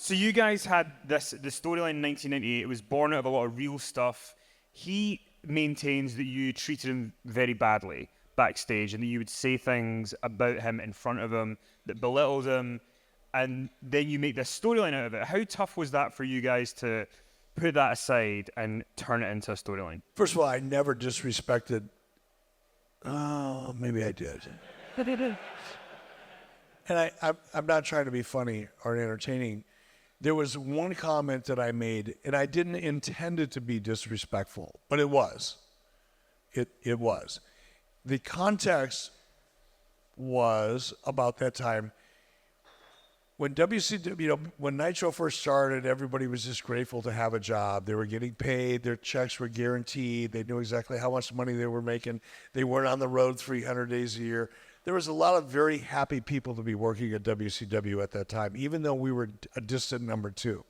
So you guys had the storyline in 1998. It was born out of a lot of real stuff. He maintains that you treated him very badly backstage and that you would say things about him in front of him that belittled him, and then you make this storyline out of it. How tough was that for you guys to put that aside and turn it into a storyline? First of all, I never disrespected. Oh, maybe I did. And I'm not trying to be funny or entertaining. There was one comment that I made, and I didn't intend it to be disrespectful, but it was. It was. The context was about that time when WCW, when Nitro first started, everybody was just grateful to have a job. They were getting paid. Their checks were guaranteed. They knew exactly how much money they were making. They weren't on the road 300 days a year. There was a lot of very happy people to be working at WCW at that time, even though we were a distant number two.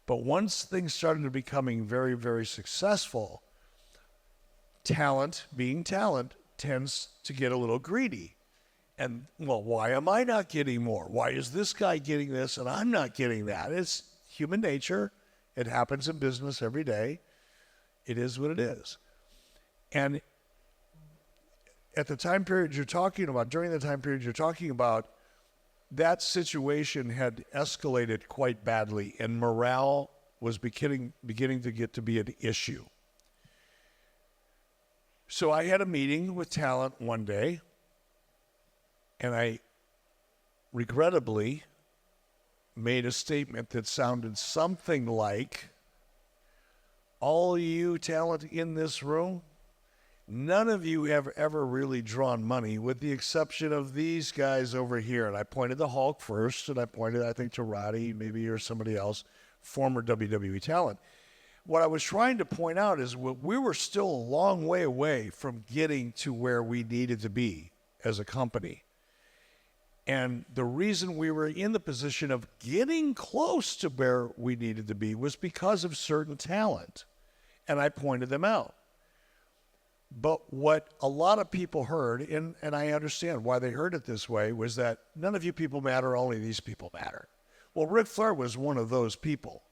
But once things started becoming very, very successful, talent, being talent, tends to get a little greedy. And, well, why am I not getting more? Why is this guy getting this and I'm not getting that? It's human nature. It happens in business every day. It is what it is. And at the time period you're talking about, during the time period you're talking about, that situation had escalated quite badly and morale was beginning to get to be an issue. So I had a meeting with talent one day, and I regrettably made a statement that sounded something like, all you talent in this room, none of you have ever really drawn money with the exception of these guys over here. And I pointed to Hulk first, and I pointed, I think, to Roddy, maybe, or somebody else, former WWE talent. What I was trying to point out is we were still a long way away from getting to where we needed to be as a company. And the reason we were in the position of getting close to where we needed to be was because of certain talent. And I pointed them out. But what a lot of people heard, and I understand why they heard it this way, was that none of you people matter, only these people matter. Well, Ric Flair was one of those people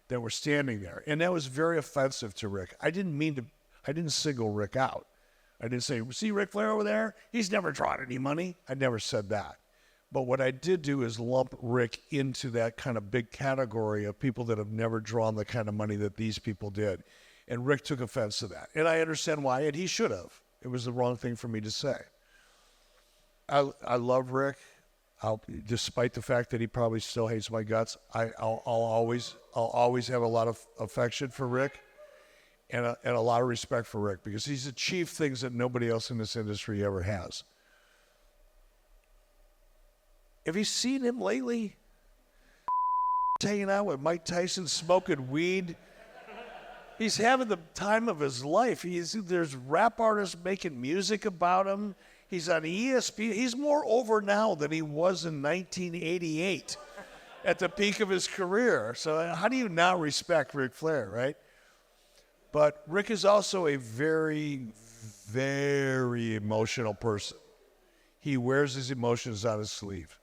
that were standing there. And that was very offensive to Rick. I didn't single Rick out. I didn't say, see Ric Flair over there? He's never drawn any money. I never said that. But what I did do is lump Rick into that kind of big category of people that have never drawn the kind of money that these people did. And Rick took offense to that. And I understand why, and he should have. It was the wrong thing for me to say. I love Rick. Despite the fact that he probably still hates my guts, I'll always have a lot of affection for Rick and a lot of respect for Rick because he's achieved things that nobody else in this industry ever has. Have you seen him lately? Hanging out with Mike Tyson, smoking weed. He's having the time of his life. There's rap artists making music about him. He's on ESPN. He's more over now than he was in 1988 at the peak of his career. So how do you not respect Ric Flair, right? But Rick is also a very, very emotional person. He wears his emotions on his sleeve.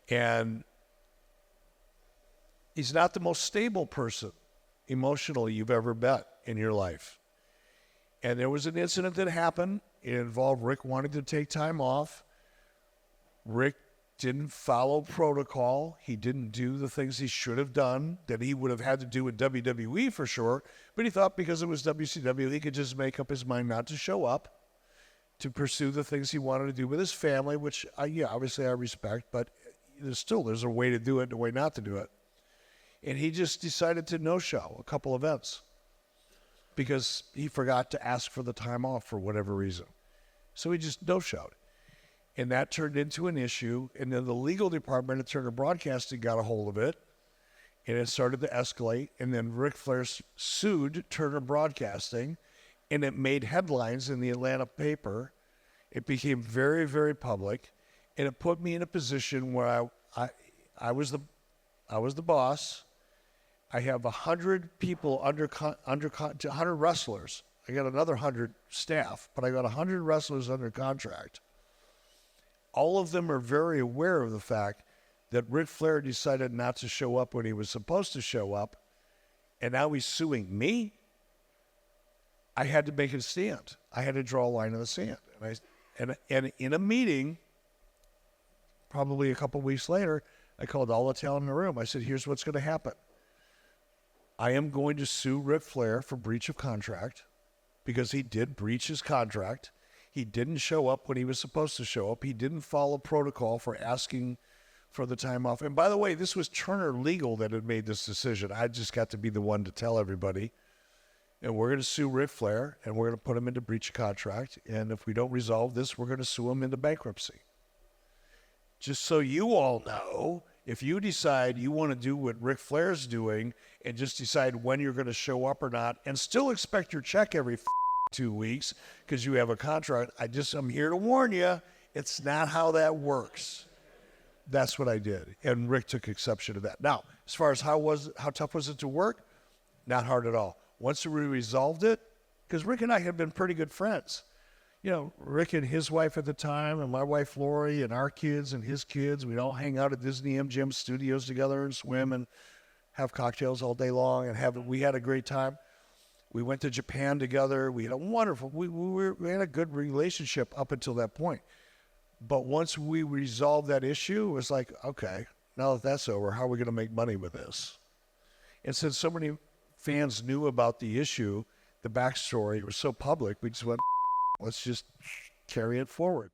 And he's not the most stable person emotionally you've ever met in your life. And there was an incident that happened. It involved Rick wanting to take time off. Rick didn't follow protocol. He didn't do the things he should have done that he would have had to do in WWE for sure. But he thought because it was WCW, he could just make up his mind not to show up to pursue the things he wanted to do with his family, which, obviously I respect, but there's a way to do it and a way not to do it. And he just decided to no-show a couple events because he forgot to ask for the time off for whatever reason. So he just no-showed. And that turned into an issue. And then the legal department at Turner Broadcasting got a hold of it. And it started to escalate. And then Ric Flair sued Turner Broadcasting. And it made headlines in the Atlanta paper. It became very, very public. And it put me in a position where I was the boss. I have 100 people 100 wrestlers. I got another 100 staff, but I got 100 wrestlers under contract. All of them are very aware of the fact that Ric Flair decided not to show up when he was supposed to show up, and now he's suing me, I had to make a stand. I had to draw a line in the sand. And in a meeting, probably a couple weeks later, I called all the talent in the room. I said, here's what's going to happen. I am going to sue Ric Flair for breach of contract because he did breach his contract. He didn't show up when he was supposed to show up. He didn't follow protocol for asking for the time off. And by the way, this was Turner Legal that had made this decision. I just got to be the one to tell everybody. And we're going to sue Ric Flair, and we're going to put him into breach of contract. And if we don't resolve this, we're going to sue him into bankruptcy. Just so you all know, if you decide you want to do what Ric Flair's doing and just decide when you're going to show up or not and still expect your check every 2 weeks because you have a contract, I'm here to warn you, it's not how that works. That's what I did. And Rick took exception to that. Now, as far as how tough was it to work? Not hard at all. Once we resolved it, because Rick and I had been pretty good friends. You know, Rick and his wife at the time, and my wife Lori, and our kids and his kids, we'd all hang out at Disney MGM Studios together and swim and have cocktails all day long, and we had a great time. We went to Japan together. We had a wonderful, we had a good relationship up until that point. But once we resolved that issue, it was like, okay, now that that's over, how are we going to make money with this? And since so many fans knew about the issue, the backstory was so public, we just went, let's just carry it forward.